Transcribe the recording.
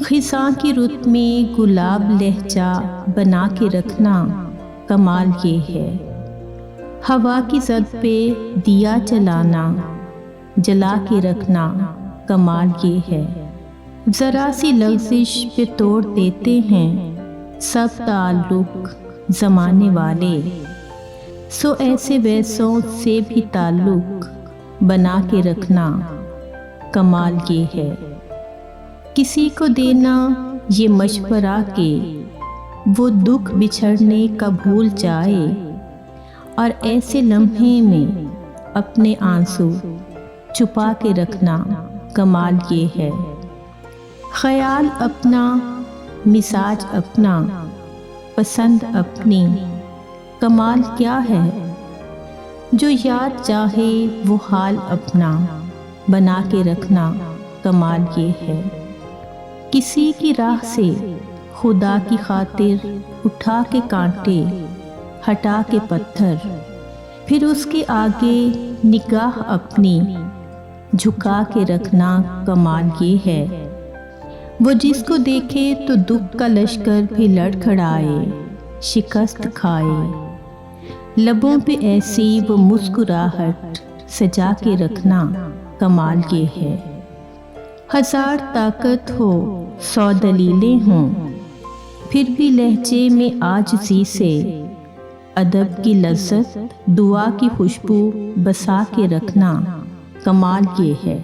خزاں کی رت میں گلاب لہجہ بنا کے رکھنا کمال یہ ہے، ہوا کی زد پہ دیا جلانا جلا کے رکھنا کمال یہ ہے، ذرا سی لغزش پہ توڑ دیتے ہیں سب تعلق زمانے والے، سو ایسے ویسوں سے بھی تعلق بنا کے رکھنا کمال یہ ہے، کسی کو دینا یہ مشورہ کہ وہ دکھ بچھڑنے کا بھول جائے، اور ایسے لمحے میں اپنے آنسو چھپا کے رکھنا کمال یہ ہے، خیال اپنا مزاج اپنا پسند اپنی، کمال کیا ہے، جو یاد چاہے وہ حال اپنا بنا کے رکھنا کمال یہ ہے، کسی کی راہ سے خدا کی خاطر اٹھا کے کانٹے ہٹا کے پتھر، پھر اس کے آگے نگاہ اپنی جھکا کے رکھنا کمال یہ ہے، وہ جس کو دیکھے تو دکھ کا لشکر بھی لڑکھڑائے شکست کھائے، لبوں پہ ایسی وہ مسکراہٹ سجا کے رکھنا کمال یہ ہے، ہزار طاقت ہو 100 دلیلیں ہوں پھر بھی لہجے میں عاجزی سے ادب کی لذت دعا کی خوشبو بسا کے رکھنا کمال یہ ہے۔